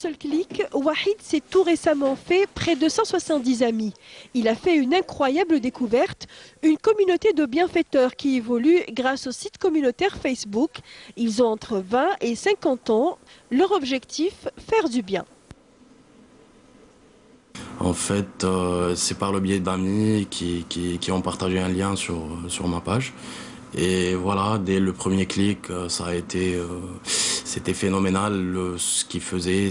Seul clic, Wahid s'est tout récemment fait près de 170 amis. Il a fait une incroyable découverte, une communauté de bienfaiteurs qui évolue grâce au site communautaire Facebook. Ils ont entre 20 et 50 ans. Leur objectif, faire du bien. En fait, c'est par le biais d'amis qui ont partagé un lien sur ma page. Et voilà, dès le premier clic, ça a été, c'était phénoménal ce qu'ils faisaient,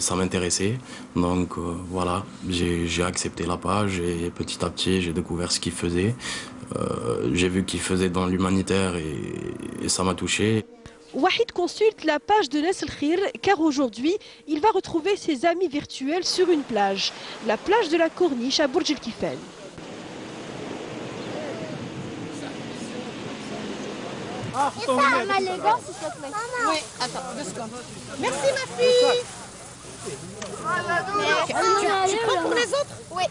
ça m'intéressait. Donc voilà, j'ai accepté la page et petit à petit, j'ai découvert ce qu'ils faisaient. J'ai vu qu'ils faisaient dans l'humanitaire et ça m'a touché. Wahid consulte la page de Nas El Khir car aujourd'hui, il va retrouver ses amis virtuels sur une plage, la plage de la Corniche à Bourj El Kifel. Et ça, ma élégance, s'il te plaît. Oui, attends, 2 secondes. Merci, ma fille. Tu prends pour les autres? Oui.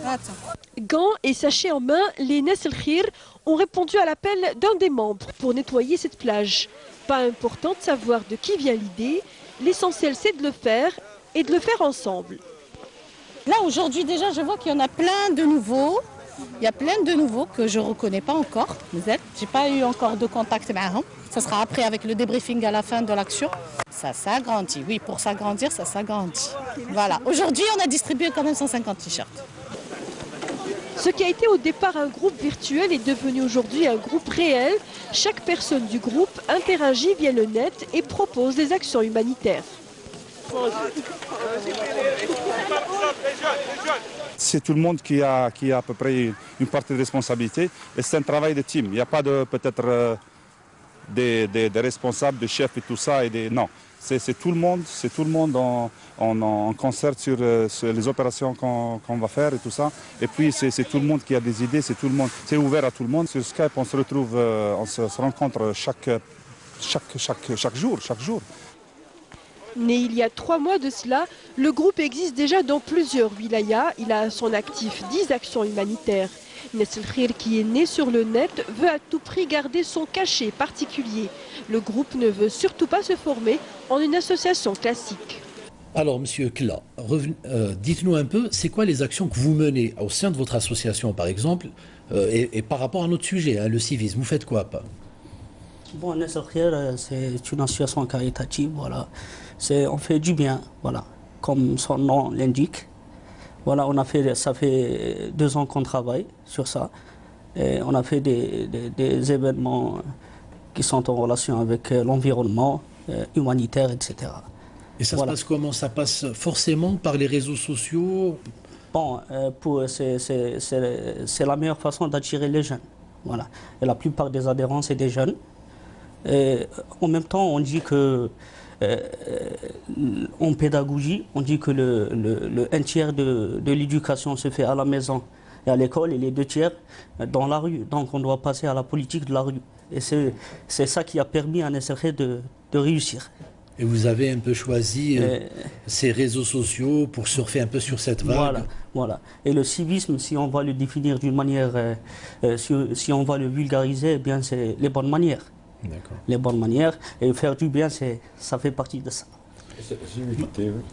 Attends. Gants et sachets en main, les Nas El Khir ont répondu à l'appel d'un des membres pour nettoyer cette plage. Pas important de savoir de qui vient l'idée, l'essentiel c'est de le faire et de le faire ensemble. Là aujourd'hui déjà je vois qu'il y en a plein de nouveaux. Il y a plein de nouveaux que je ne reconnais pas encore. Je n'ai pas eu encore de contact avec eux. Ça sera après avec le débriefing à la fin de l'action. Ça s'agrandit. Oui, pour s'agrandir, ça s'agrandit. Voilà. Aujourd'hui, on a distribué quand même 150 t-shirts. Ce qui a été au départ un groupe virtuel est devenu aujourd'hui un groupe réel. Chaque personne du groupe interagit via le net et propose des actions humanitaires. C'est tout le monde qui a à peu près une partie de responsabilité et c'est un travail de team. Il n'y a pas de peut-être des responsables, des chefs et tout ça. Non, c'est tout le monde en concert sur les opérations qu'on va faire et tout ça. Et puis c'est tout le monde qui a des idées, c'est ouvert à tout le monde. Sur Skype, on se retrouve, on se rencontre chaque jour. Né il y a 3 mois de cela, le groupe existe déjà dans plusieurs wilayas. Il a à son actif 10 actions humanitaires. Nas El Khir, qui est né sur le net, veut à tout prix garder son cachet particulier. Le groupe ne veut surtout pas se former en une association classique. Alors, Monsieur Kla, dites-nous un peu, c'est quoi les actions que vous menez au sein de votre association, par exemple, et par rapport à notre sujet, hein, le civisme, vous faites quoi? Bon, Nas El Khir, c'est une association caritative, voilà. On fait du bien, voilà, comme son nom l'indique. Voilà, ça fait 2 ans qu'on travaille sur ça. Et on a fait des événements qui sont en relation avec l'environnement, humanitaire, etc. Et ça se passe comment? Ça passe forcément par les réseaux sociaux? Bon, c'est la meilleure façon d'attirer les jeunes. Voilà. Et la plupart des adhérents, c'est des jeunes. Et en même temps, on dit que en pédagogie, on dit que un tiers de l'éducation se fait à la maison et à l'école et les 2 tiers dans la rue. Donc on doit passer à la politique de la rue. Et c'est ça qui a permis à Nas El Khir de réussir. Et vous avez un peu choisi ces réseaux sociaux pour surfer un peu sur cette vague. Voilà. Et le civisme, si on va le définir d'une manière, si on va le vulgariser, eh bien c'est les bonnes manières. Les bonnes manières, et faire du bien, ça fait partie de ça.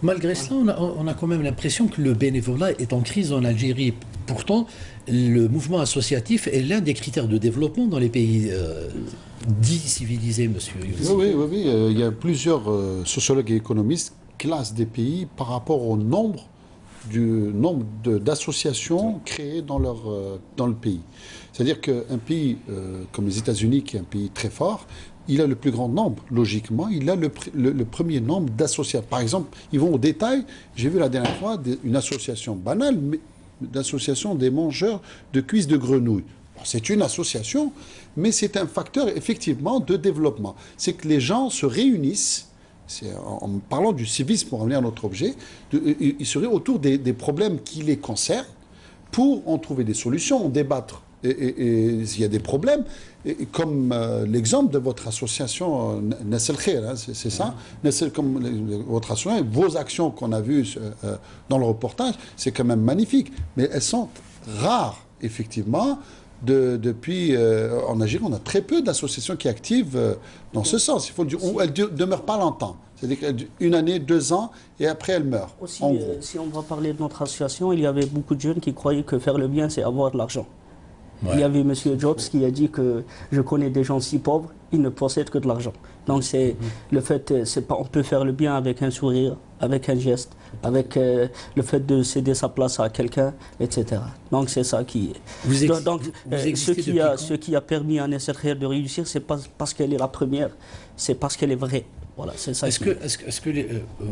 Malgré cela, on a quand même l'impression que le bénévolat est en crise en Algérie. Pourtant, le mouvement associatif est l'un des critères de développement dans les pays dits civilisés, monsieur. Oui, il y a plusieurs sociologues et économistes qui classent des pays par rapport au nombre d'associations créées dans le pays. C'est-à-dire qu'un pays comme les États-Unis, qui est un pays très fort, il a le plus grand nombre, logiquement, il a le premier nombre d'associations. Par exemple, ils vont au détail, j'ai vu la dernière fois une association banale, mais l'association des mangeurs de cuisses de grenouilles. Bon, c'est une association, mais c'est un facteur effectivement de développement. C'est que les gens se réunissent, en parlant du civisme pour revenir à notre objet, ils se réunissent autour des problèmes qui les concernent pour en trouver des solutions, en débattre. Et s'il y a des problèmes, comme l'exemple de votre association Nas El Khir, hein, c'est ça, comme votre association, vos actions qu'on a vues dans le reportage, c'est quand même magnifique, mais elles sont rares, effectivement. depuis, en Algérie, on a très peu d'associations qui activent dans ce sens. Elles ne demeurent pas longtemps. C'est-à-dire qu'une année, 2 ans, et après elles meurent. Aussi, si on va parler de notre association, il y avait beaucoup de jeunes qui croyaient que faire le bien, c'est avoir de l'argent. Ouais. Il y avait M. Jobs qui a dit que je connais des gens si pauvres, ils ne possèdent que de l'argent. Donc c'est le fait, c'est pas, on peut faire le bien avec un sourire, avec un geste, avec le fait de céder sa place à quelqu'un, etc. Donc c'est ça qui... ce qui a permis à Nasser Khair de réussir, c'est pas parce qu'elle est la première, c'est parce qu'elle est vraie. Voilà, c'est ça. Est-ce que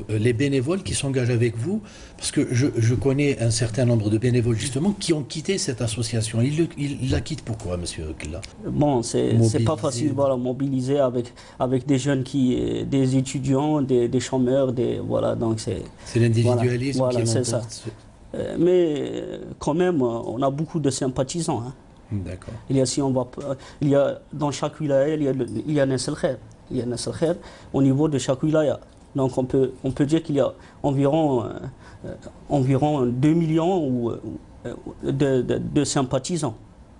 les bénévoles qui s'engagent avec vous, parce que je connais un certain nombre de bénévoles justement qui ont quitté cette association, ils la quittent pourquoi, monsieur Kella? Bon, c'est pas facile, voilà, mobiliser avec des jeunes des étudiants, des chômeurs, voilà, donc c'est l'individualisme voilà, c'est ça. Mais quand même, on a beaucoup de sympathisants. Hein. D'accord. Il y a dans chaque wilaya, il y a Nasser Khair. Il y a Nasser Khair au niveau de chaque wilaya. Donc on peut dire qu'il y a environ 2 millions de sympathisants,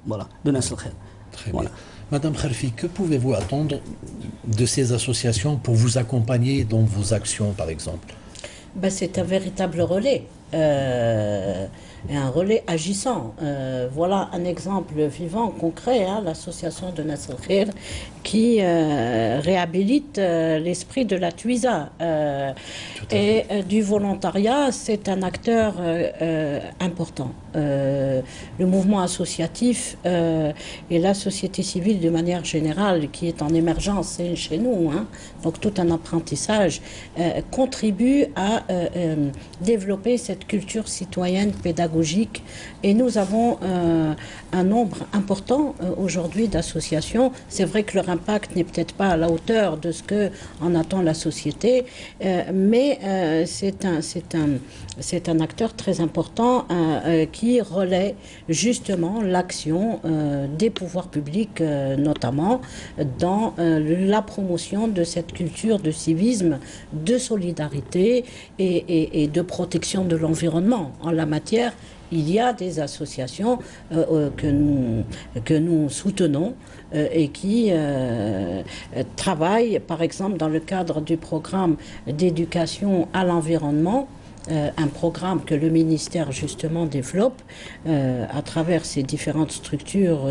voilà, de Nasser Khair. Très bien. Madame Kharfi, que pouvez-vous attendre de ces associations pour vous accompagner dans vos actions, par exemple? C'est un véritable relais. Un relais agissant. Voilà un exemple vivant, concret, hein, l'association de Nasser Khair qui réhabilite l'esprit de la Tuisa et du volontariat. C'est un acteur important. Le mouvement associatif et la société civile de manière générale qui est en émergence chez nous, hein, donc tout un apprentissage contribue à développer cette culture citoyenne pédagogique et nous avons un nombre important aujourd'hui d'associations. C'est vrai que leur impact n'est peut-être pas à la hauteur de ce que en attend la société, mais c'est un acteur très important qui relaie justement l'action des pouvoirs publics notamment dans la promotion de cette culture de civisme, de solidarité et de protection de l'environnement. En la matière, il y a des associations que nous soutenons et qui travaillent, par exemple, dans le cadre du programme d'éducation à l'environnement, un programme que le ministère justement développe à travers ses différentes structures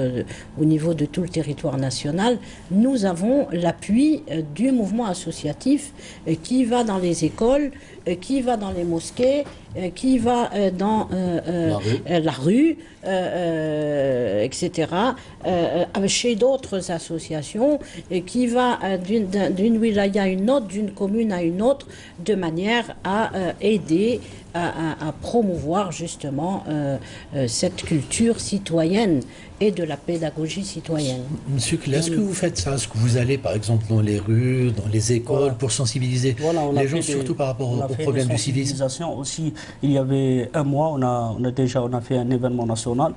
au niveau de tout le territoire national. Nous avons l'appui du mouvement associatif qui va dans les écoles, qui va dans les mosquées, qui va dans la rue, etc., chez d'autres associations, qui va d'une wilaya à une autre, d'une commune à une autre, de manière à aider à promouvoir justement cette culture citoyenne et de la pédagogie citoyenne. Monsieur Kella, est-ce que vous faites ça? Est-ce que vous allez par exemple dans les rues, dans les écoles pour sensibiliser les gens surtout par rapport au problème du civisme? Aussi, il y avait un mois, on a fait un événement national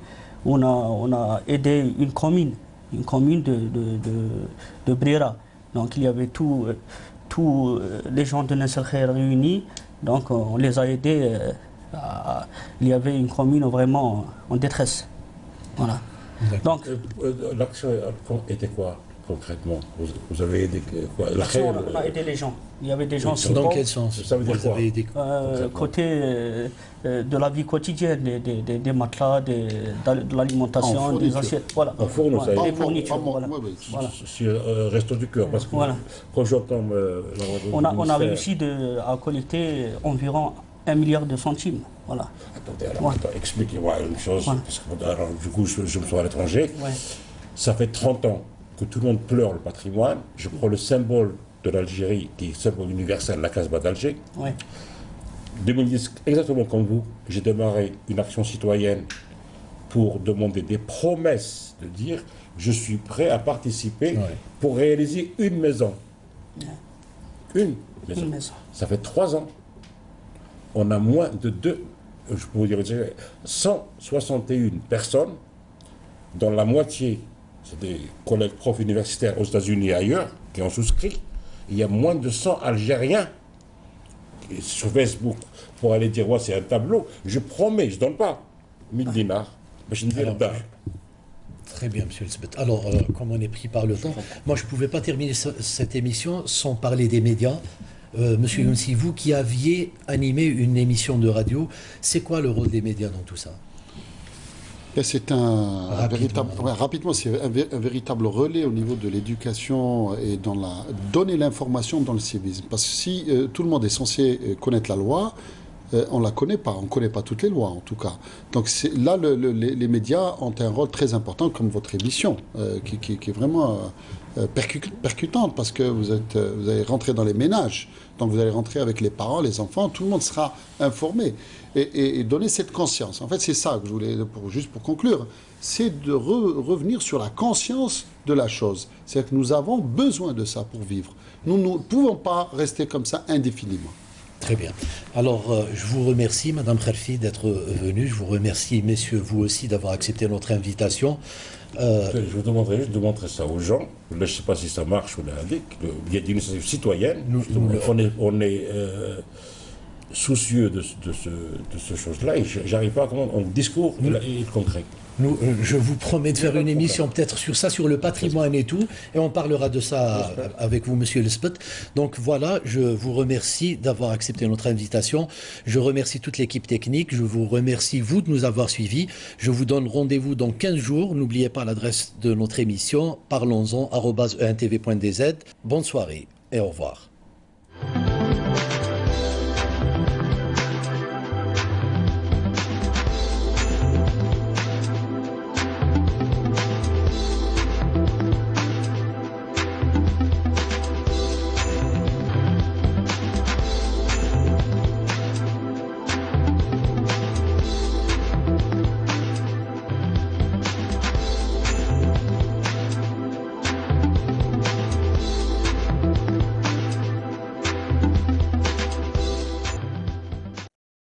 où on a aidé une commune de Brera. Donc il y avait tous les gens de Nasser Khair réunis. Donc on les a aidés. Il y avait une commune vraiment en détresse. Voilà. Donc l'action était quoi concrètement? Vous avez aidé quoi? On a aidé les gens. Il y avait des gens. Dans quel sens? Ça veut dire quoi? Côté de la vie quotidienne, des matelas, de l'alimentation, des assiettes. Voilà. En fourneau, ça des fournitures. Voilà. Resto du cœur, parce que quand j'entends on a réussi à collecter environ 1 milliard de centimes. Voilà. Attendez, alors, expliquez-moi une chose, parce que alors, du coup je me sens à l'étranger. Ça fait 30 ans que tout le monde pleure le patrimoine. Je prends le symbole de l'Algérie, qui est le symbole universel, la Casbah d'Alger. 2010, exactement comme vous, j'ai démarré une action citoyenne pour demander des promesses, de dire je suis prêt à participer pour réaliser une maison. Une maison. Ça fait 3 ans. On a moins de 161 personnes, dont la moitié, c'est des collègues profs universitaires aux États-Unis et ailleurs, qui ont souscrit. Il y a moins de 100 Algériens sur Facebook pour aller dire, c'est un tableau. Je promets, je ne donne pas 1000 dinars, mais je ne vais pas. Très bien, monsieur Elsbet. Alors, comme on est pris par le temps, moi je ne pouvais pas terminer cette émission sans parler des médias. Monsieur Younsi, vous qui aviez animé une émission de radio, c'est quoi le rôle des médias dans tout ça? C'est un véritable relais au niveau de l'éducation et dans donner l'information dans le civisme. Parce que si tout le monde est censé connaître la loi, on ne la connaît pas, on ne connaît pas toutes les lois en tout cas. Donc là, les médias ont un rôle très important comme votre émission, qui est vraiment percutante parce que vous allez rentrer dans les ménages. Donc vous allez rentrer avec les parents, les enfants, tout le monde sera informé. Et donner cette conscience. En fait, c'est ça que je voulais, juste pour conclure, c'est de revenir sur la conscience de la chose. C'est-à-dire que nous avons besoin de ça pour vivre. Nous ne pouvons pas rester comme ça indéfiniment. Très bien. Alors, je vous remercie, Madame Khelfi, d'être venue. Je vous remercie, messieurs, vous aussi, d'avoir accepté notre invitation. Je vous demanderai juste de montrer ça aux gens. Là, je ne sais pas si ça marche ou l'indique. Il y a une initiative citoyenne. On est soucieux de ce chose-là. Et j'arrive pas à comment un discours est concret. Je vous promets de faire une émission peut-être sur ça, sur le patrimoine et tout, et on parlera de ça avec vous, monsieur Elsbet. Donc voilà, je vous remercie d'avoir accepté notre invitation. Je remercie toute l'équipe technique. Je vous remercie, vous, de nous avoir suivis. Je vous donne rendez-vous dans 15 jours. N'oubliez pas l'adresse de notre émission, parlons-en, @entv.dz. Bonne soirée et au revoir.